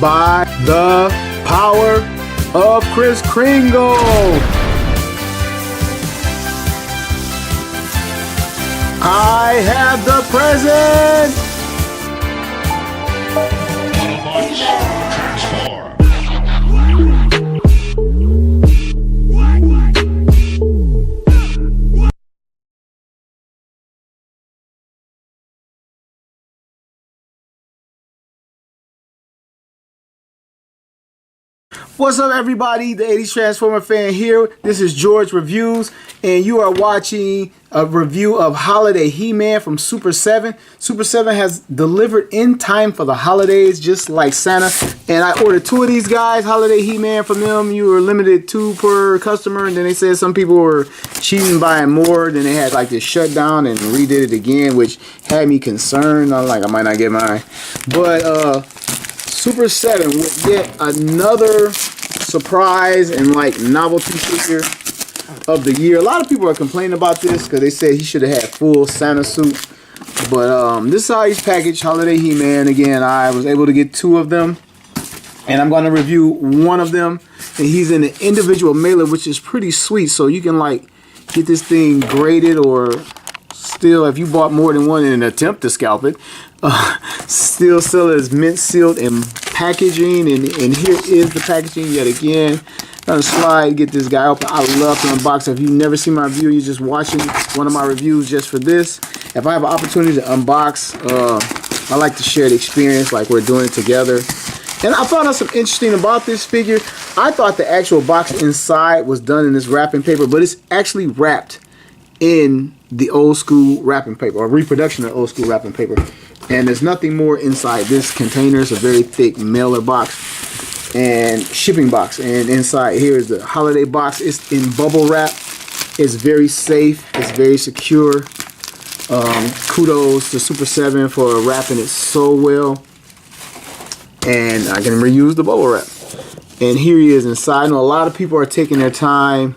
by the power of Kris Kringle. I have the present. What's up, everybody? The 80s Transformer fan here. This is George Reviews, and you are watching a review of Holiday He-Man from Super 7. Super 7 has delivered in time for the holidays, just like Santa. And I ordered 2 of these guys, Holiday He-Man, from them. You were limited 2 per customer, and then they said some people were cheating buying more. Then they had like this shutdown and redid it again, which had me concerned. I'm like, I might not get mine. But Super 7 with yet another surprise and like novelty figure of the year. A lot of people are complaining about this because they said he should have had full Santa suit. But this is how he's packaged, Holiday He-Man. Again, I was able to get 2 of them, and I'm going to review one of them. And he's in an individual mailer, which is pretty sweet. So you can like get this thing graded, or still, if you bought more than one in an attempt to scalp it, still sell it as mint sealed in packaging. And here is the packaging yet again. Gonna slide, get this guy open. I love to unbox. If you've never seen my review, you're just watching one of my reviews just for this. If I have an opportunity to unbox, I like to share the experience like we're doing it together. And I found out something interesting about this figure. I thought the actual box inside was done in this wrapping paper, but it's actually wrapped in the old school wrapping paper, or reproduction of old school wrapping paper. And there's nothing more inside this container. It's a very thick mailer box and shipping box. And inside here is the holiday box. It's in bubble wrap. It's very safe. It's very secure. Kudos to Super 7 for wrapping it so well. And I can reuse the bubble wrap. And here he is inside. I know a lot of people are taking their time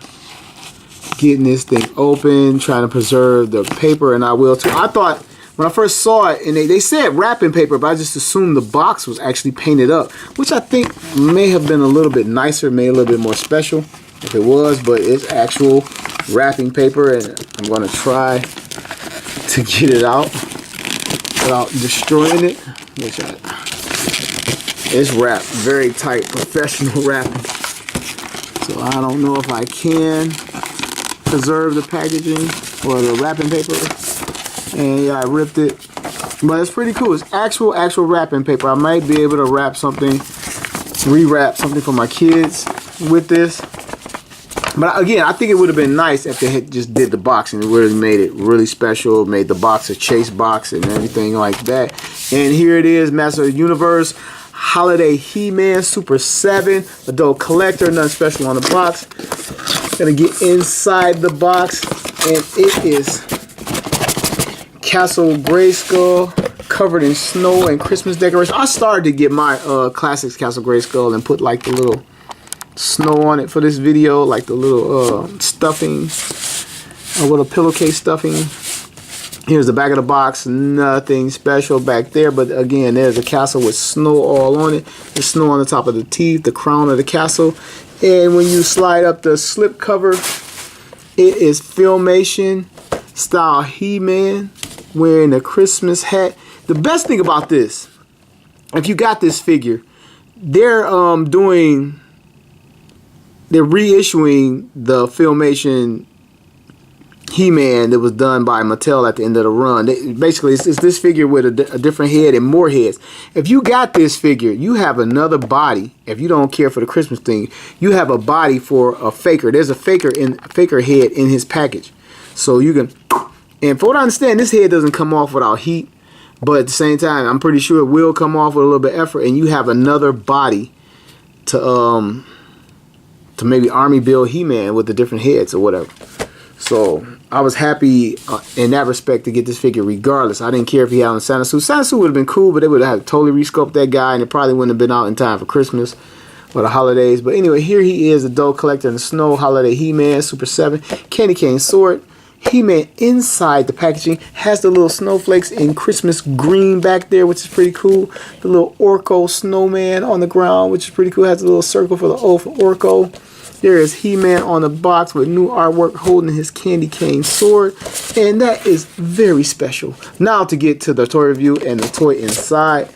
getting this thing open, trying to preserve the paper, and I will too. I thought when I first saw it, and they said wrapping paper, but I just assumed the box was actually painted up, which I think may have been a little bit nicer, made a little bit more special if it was, but it's actual wrapping paper, and I'm going to try to get it out without destroying it. It's wrapped very tight, professional wrapping. So I don't know if I can preserve the packaging or the wrapping paper. And yeah, I ripped it, but it's pretty cool. It's actual wrapping paper. I might be able to wrap something, rewrap something for my kids with this. But again, I think it would have been nice if they had just did the box and it would have made it really special, made the box a chase box and everything like that. And here it is, Master of the Universe, Holiday He-Man, Super 7, adult collector, nothing special on the box. Gonna get inside the box, and it is Castle Grayskull covered in snow and Christmas decoration. I started to get my classics Castle Grayskull and put like the little snow on it for this video, like the little stuffing, a little pillowcase stuffing. Here's the back of the box. Nothing special back there, but again, there's a castle with snow all on it. There's snow on the top of the teeth, the crown of the castle. And when you slide up the slip cover, it is Filmation style He-Man wearing a Christmas hat. The best thing about this, if you got this figure, they're reissuing the Filmation He-Man that was done by Mattel at the end of the run. Basically, it's this figure with a different head and more heads. If you got this figure, you have another body. If you don't care for the Christmas thing, you have a body for a faker. There's a faker head in his package. So you can, and for what I understand, this head doesn't come off without heat. But at the same time, I'm pretty sure it will come off with a little bit of effort, and you have another body to maybe army build He-Man with the different heads or whatever. So I was happy in that respect to get this figure regardless. I didn't care if he had on Santa suit. Santa suit would have been cool, but they would have had to totally resculpt that guy, and it probably wouldn't have been out in time for Christmas or the holidays. But anyway, here he is, adult collector in the snow, Holiday He-Man, Super 7, candy cane sword. He-Man inside the packaging. Has the little snowflakes in Christmas green back there, which is pretty cool. The little Orko snowman on the ground, which is pretty cool. Has a little circle for the O for Orko. There is He-Man on the box with new artwork holding his candy cane sword. And that is very special. Now to get to the toy review and the toy inside.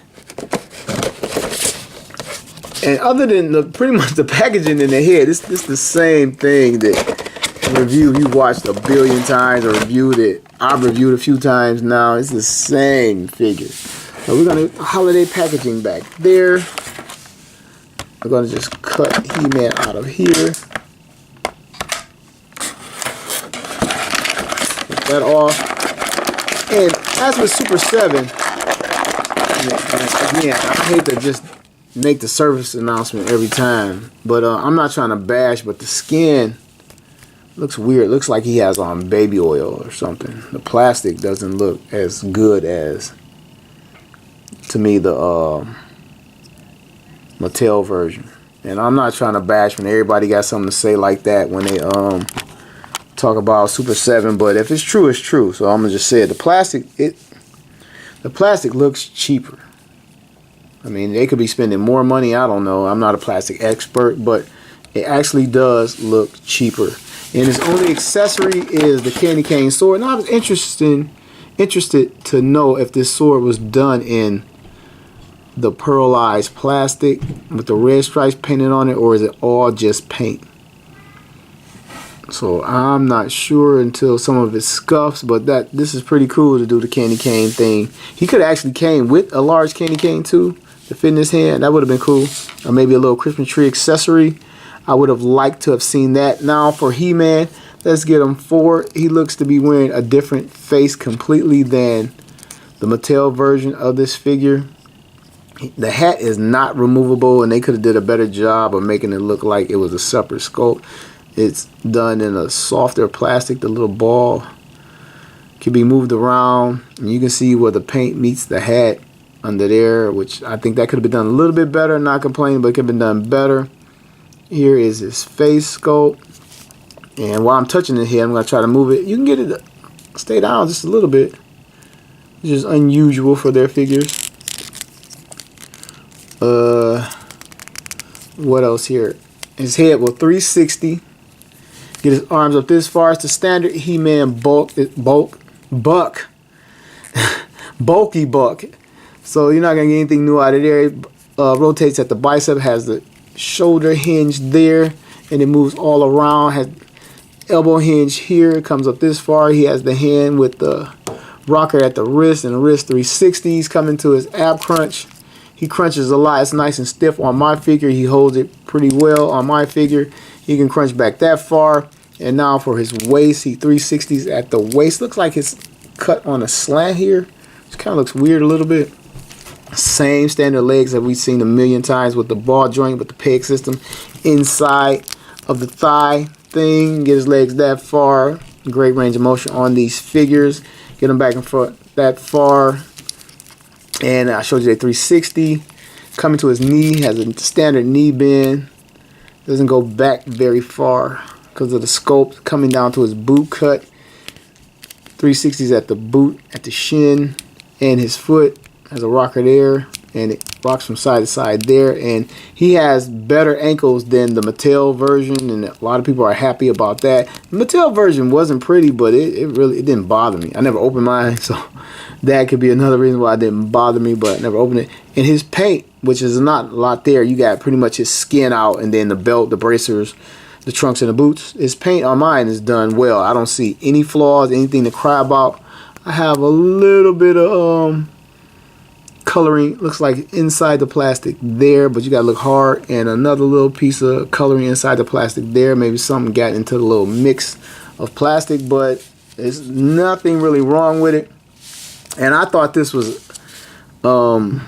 And other than pretty much the packaging in the head, it's the same thing that review you watched a billion times, or review that I've reviewed a few times now. It's the same figure. So we're going to holiday packaging back there. We're going to just cut He-Man out of here. Take that off. And as with Super 7, again, I hate to just make the service announcement every time, but I'm not trying to bash, but the skin looks weird. It looks like he has on baby oil or something. The plastic doesn't look as good as, to me, the Mattel version. And I'm not trying to bash when everybody got something to say like that when they talk about Super 7, but if it's true, it's true. So I'm gonna just say it. The plastic looks cheaper. I mean, they could be spending more money. I don't know. I'm not a plastic expert, but it actually does look cheaper. And his only accessory is the candy cane sword. Now I was interested to know if this sword was done in the pearlized plastic with the red stripes painted on it, or is it all just paint? So I'm not sure until some of it scuffs, but this is pretty cool to do the candy cane thing. He could have actually came with a large candy cane too to fit in his hand. That would have been cool. Or maybe a little Christmas tree accessory. I would have liked to have seen that. Now for He-Man, let's get him forward. He looks to be wearing a different face completely than the Mattel version of this figure. The hat is not removable, and they could have did a better job of making it look like it was a separate sculpt. It's done in a softer plastic. The little ball can be moved around, and you can see where the paint meets the hat under there, which I think that could have been done a little bit better. Not complaining, but it could have been done better. Here is his face sculpt, and while I'm touching it here, I'm going to try to move it. You can get it to stay down just a little bit, which is unusual for their figures. What else here? His head will 360. Get his arms up this far. It's the standard He-Man bulky buck. So you're not gonna get anything new out of there. It rotates at the bicep. Has the shoulder hinge there, and it moves all around. Has elbow hinge here. It comes up this far. He has the hand with the rocker at the wrist, and the wrist 360s coming to his ab crunch. He crunches a lot. It's nice and stiff on my figure. He holds it pretty well on my figure. He can crunch back that far. And now for his waist, he 360s at the waist. Looks like it's cut on a slant here. Which kind of looks weird a little bit. Same standard legs that we've seen a million times with the ball joint with the peg system inside of the thigh thing. Get his legs that far. Great range of motion on these figures. Get them back and forth that far. And I showed you that 360. Coming to his knee, has a standard knee bend. Doesn't go back very far because of the sculpt. Coming down to his boot cut. 360s at the boot, at the shin, and his foot has a rocker there, and it rocks from side to side there. And he has better ankles than the Mattel version, and a lot of people are happy about that. The Mattel version wasn't pretty, but it didn't bother me. I never opened mine, so that could be another reason why it didn't bother me, but I never opened it. And his paint, which is not a lot there, you got pretty much his skin out, and then the belt, the bracers, the trunks, and the boots. His paint on mine is done well. I don't see any flaws, anything to cry about. I have a little bit of coloring, looks like inside the plastic there, but you gotta look hard, and another little piece of coloring inside the plastic there. Maybe something got into the little mix of plastic, but there's nothing really wrong with it. And I thought this was an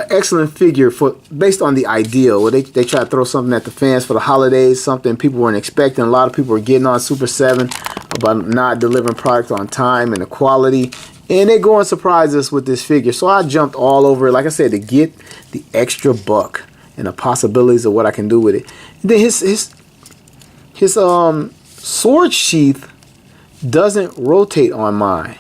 excellent figure based on the idea where they try to throw something at the fans for the holidays, something people weren't expecting. A lot of people were getting on Super 7 about not delivering product on time and the quality, and they go and surprise us with this figure. So I jumped all over it, like I said, to get the extra buck and the possibilities of what I can do with it. And then his sword sheath doesn't rotate on mine.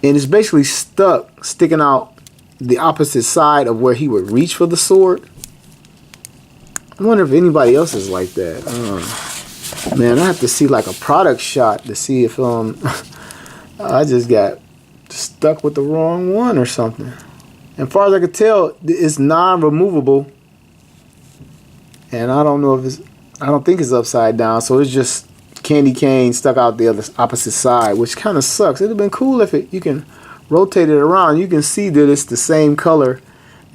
And it's basically stuck, sticking out the opposite side of where he would reach for the sword. I wonder if anybody else is like that. Man, I have to see like a product shot to see if I just got stuck with the wrong one or something. And as far as I could tell, it's non-removable. And I don't know if it's, I don't think it's upside down. So it's just candy cane stuck out the other opposite side, which kind of sucks. It'd have been cool if you can rotate it around. You can see that it's the same color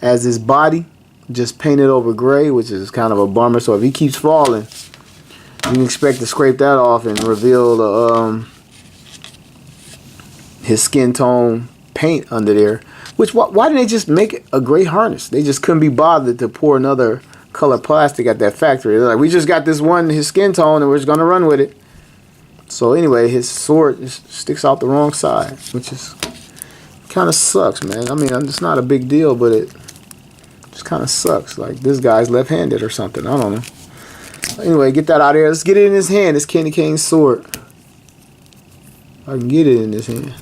as his body, just painted over gray, which is kind of a bummer. So if he keeps falling, you can expect to scrape that off and reveal the his skin tone paint under there. Which why didn't they just make it a gray harness? They just couldn't be bothered to pour another color plastic at that factory. They're like, we just got this one, his skin tone, and we're just gonna run with it. So anyway, his sword just sticks out the wrong side, which is kind of sucks, man. I mean, it's not a big deal, but it just kind of sucks. Like, this guy's left-handed or something. I don't know. Anyway, get that out of there. Let's get it in his hand, this candy cane sword. I can get it in his hand.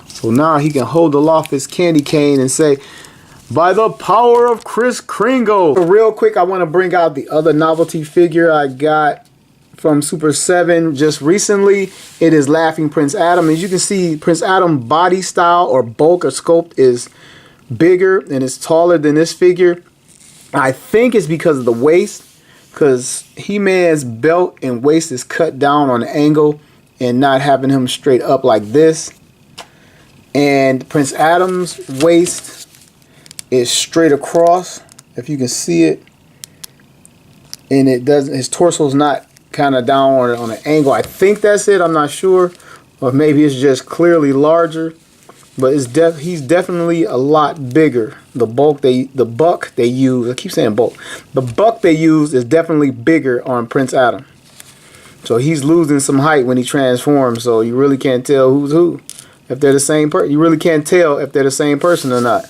So now he can hold aloft his candy cane and say, by the power of Kris Kringle. Real quick, I want to bring out the other novelty figure I got from Super 7 just recently. It is Laughing Prince Adam. As you can see, Prince Adam body style or bulk or sculpt is bigger and it's taller than this figure. I think it's because of the waist, because He-Man's belt and waist is cut down on an angle and not having him straight up like this. And Prince Adam's waist is straight across, if you can see it, and it doesn't, his torso's not kind of down on an angle. I think that's it, I'm not sure, or maybe it's just clearly larger, but it's he's definitely a lot bigger. The buck they use, I keep saying bulk, the buck they use is definitely bigger on Prince Adam. So he's losing some height when he transforms, so you really can't tell who's who. If they're the same person, you really can't tell if they're the same person or not.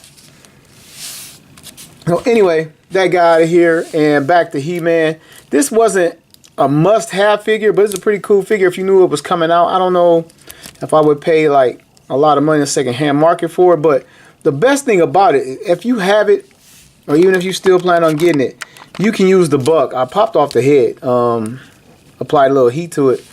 So anyway, that guy out of here, and back to He-Man. This wasn't a must-have figure, but it's a pretty cool figure if you knew it was coming out. I don't know if I would pay like a lot of money in the second-hand market for it, but the best thing about it, if you have it, or even if you still plan on getting it, you can use the buck. I popped off the head, applied a little heat to it,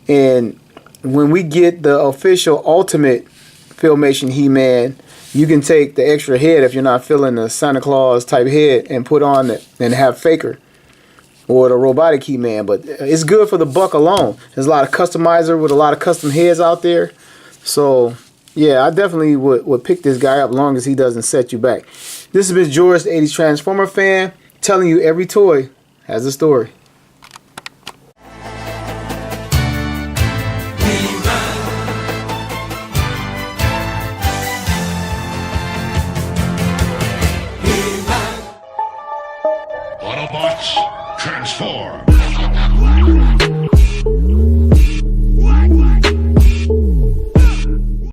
and when we get the official Ultimate Filmation He-Man, you can take the extra head if you're not feeling the Santa Claus type head and put on it and have Faker or the robotic He-Man. But it's good for the buck alone. There's a lot of customizer with a lot of custom heads out there. So yeah, I definitely would pick this guy up as long as he doesn't set you back. This has been George, the 80s Transformer fan, telling you every toy has a story. Autobots, transform!